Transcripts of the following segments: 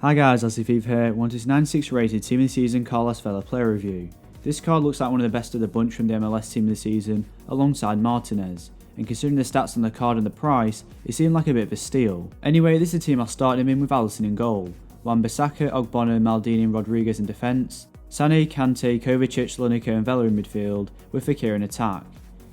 Hi guys, FUT here. Want this 96 rated Team of the Season Carlos Vela player review. This card looks like one of the best of the bunch from the MLS Team of the Season, alongside Martinez, and considering the stats on the card and the price, it seemed like a bit of a steal. Anyway, this is a team I started him in with Alisson in goal, Wan-Bissaka, Ogbonna, Maldini and Rodriguez in defence, Sané, Kante, Kovacic, Lineker and Vela in midfield, with Fekir in attack.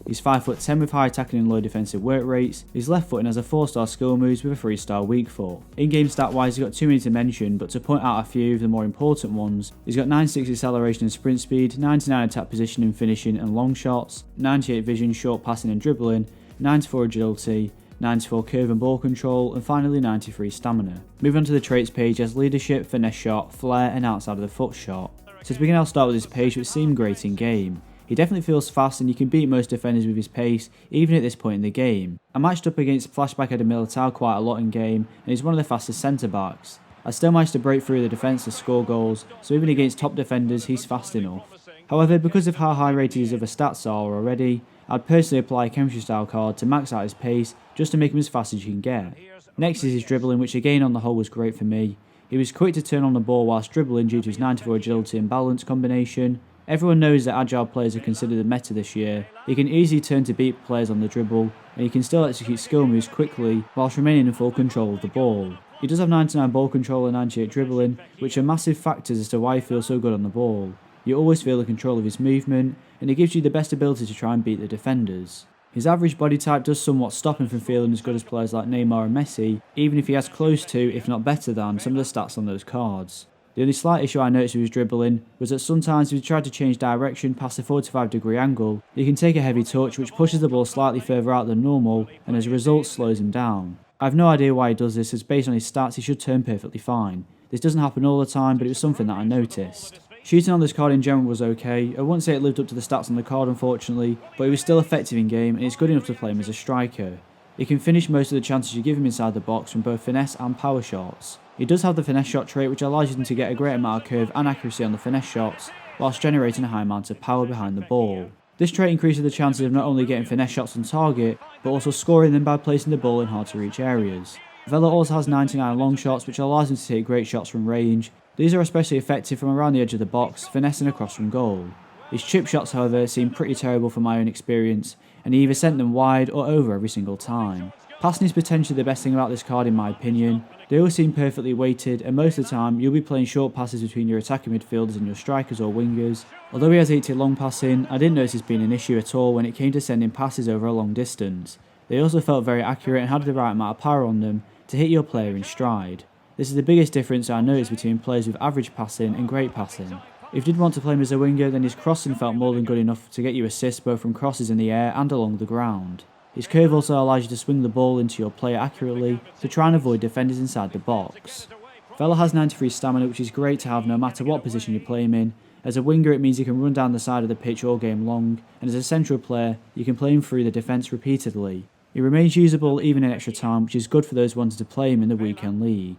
He's 5'10" with high tackling and low defensive work rates. He's left foot and has a 4-star skill moves with a 3-star weak foot. In-game stat wise, he's got too many to mention, but to point out a few of the more important ones, he's got 96 acceleration and sprint speed, 99 attack positioning, finishing and long shots, 98 vision, short passing and dribbling, 94 agility, 94 curve and ball control, and finally 93 stamina. Moving on to the traits page, he has leadership, finesse shot, flair and outside of the foot shot. So to begin, I'll start with this page, which seemed great in game. He definitely feels fast and you can beat most defenders with his pace, even at this point in the game. I matched up against Flashback Header Militao quite a lot in game, and he's one of the fastest centre backs. I still managed to break through the defence to score goals, so even against top defenders he's fast enough. However, because of how high rated his other stats are already, I'd personally apply a chemistry style card to max out his pace, just to make him as fast as you can get. Next is his dribbling, which again on the whole was great for me. He was quick to turn on the ball whilst dribbling due to his 94 agility and balance combination. Everyone knows that agile players are considered the meta this year. He can easily turn to beat players on the dribble, and he can still execute skill moves quickly whilst remaining in full control of the ball. He does have 99 ball control and 98 dribbling, which are massive factors as to why he feels so good on the ball. You always feel the control of his movement, and it gives you the best ability to try and beat the defenders. His average body type does somewhat stop him from feeling as good as players like Neymar and Messi, even if he has close to, if not better than, some of the stats on those cards. The only slight issue I noticed with his dribbling was that sometimes if he tried to change direction past a 45-degree angle, he can take a heavy touch which pushes the ball slightly further out than normal and as a result slows him down. I have no idea why he does this, as based on his stats he should turn perfectly fine. This doesn't happen all the time, but it was something that I noticed. Shooting on this card in general was okay. I wouldn't say it lived up to the stats on the card unfortunately, but he was still effective in game and it's good enough to play him as a striker. He can finish most of the chances you give him inside the box from both finesse and power shots. He does have the finesse shot trait, which allows him to get a great amount of curve and accuracy on the finesse shots, whilst generating a high amount of power behind the ball. This trait increases the chances of not only getting finesse shots on target, but also scoring them by placing the ball in hard to reach areas. Vela also has 99 long shots, which allows him to take great shots from range. These are especially effective from around the edge of the box, finessing across from goal. His chip shots, however, seem pretty terrible from my own experience, and he either sent them wide or over every single time. Passing is potentially the best thing about this card in my opinion. They all seem perfectly weighted, and most of the time you'll be playing short passes between your attacking midfielders and your strikers or wingers. Although he has 80 long passing, I didn't notice this being an issue at all when it came to sending passes over a long distance. They also felt very accurate and had the right amount of power on them to hit your player in stride. This is the biggest difference I noticed between players with average passing and great passing. If you did want to play him as a winger, then his crossing felt more than good enough to get you assists both from crosses in the air and along the ground. His curve also allows you to swing the ball into your player accurately to try and avoid defenders inside the box. Vela has 93 stamina, which is great to have no matter what position you play him in. As a winger it means he can run down the side of the pitch all game long, and as a central player you can play him through the defence repeatedly. He remains usable even in extra time, which is good for those wanting to play him in the weekend league.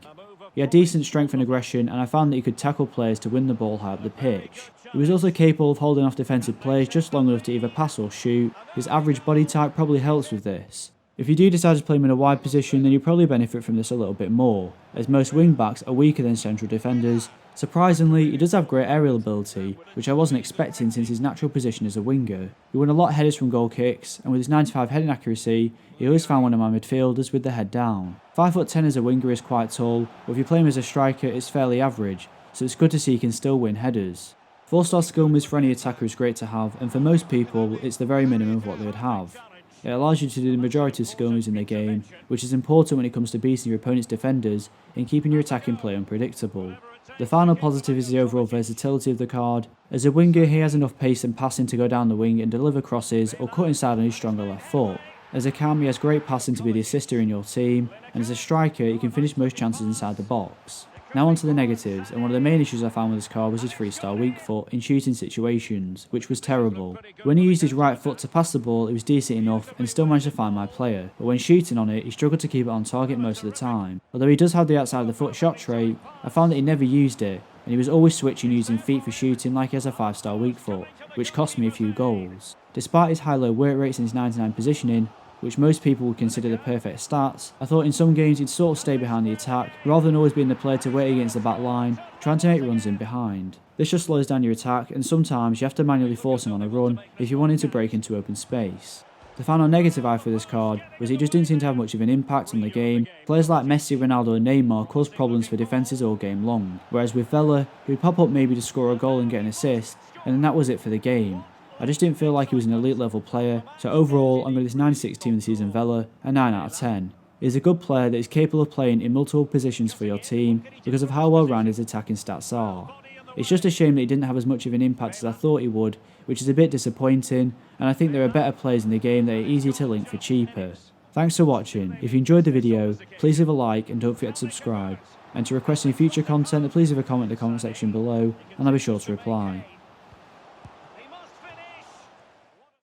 He had decent strength and aggression, and I found that he could tackle players to win the ball high up the pitch. He was also capable of holding off defensive players just long enough to either pass or shoot. His average body type probably helps with this. If you do decide to play him in a wide position, then you'll probably benefit from this a little bit more, as most wing backs are weaker than central defenders. Surprisingly, he does have great aerial ability, which I wasn't expecting since his natural position as a winger. He won a lot of headers from goal kicks, and with his 95 heading accuracy, he always found one of my midfielders with the head down. 5'10" as a winger is quite tall, but if you play him as a striker it's fairly average, so it's good to see he can still win headers. 4-star skill moves for any attacker is great to have, and for most people it's the very minimum of what they would have. It allows you to do the majority of skill moves in the game, which is important when it comes to beating your opponent's defenders and keeping your attacking play unpredictable. The final positive is the overall versatility of the card. As a winger he has enough pace and passing to go down the wing and deliver crosses or cut inside on his stronger left foot. As a cam he has great passing to be the assister in your team, and as a striker he can finish most chances inside the box. Now on to the negatives, and one of the main issues I found with this card was his 3-star weak foot in shooting situations, which was terrible. When he used his right foot to pass the ball it was decent enough and still managed to find my player, but when shooting on it he struggled to keep it on target most of the time. Although he does have the outside of the foot shot trait, I found that he never used it, and he was always switching using feet for shooting like he has a 5-star weak foot, which cost me a few goals. Despite his high-low work rates and his 99 positioning, which most people would consider the perfect stats, I thought in some games he'd sort of stay behind the attack, rather than always being the player to wait against the back line, trying to make runs in behind. This just slows down your attack, and sometimes you have to manually force him on a run if you want him to break into open space. The final negative I had for this card was he just didn't seem to have much of an impact on the game. Players like Messi, Ronaldo and Neymar caused problems for defences all game long, whereas with Vela, he would pop up maybe to score a goal and get an assist, and then that was it for the game. I just didn't feel like he was an elite level player, so overall I'm going to this 96 team of the season Vela a 9 out of 10. He's a good player that is capable of playing in multiple positions for your team because of how well rounded his attacking stats are. It's just a shame that he didn't have as much of an impact as I thought he would, which is a bit disappointing, and I think there are better players in the game that are easier to link for cheaper. Thanks for watching. If you enjoyed the video, please leave a like and don't forget to subscribe. And to request any future content, please leave a comment in the comment section below and I'll be sure to reply.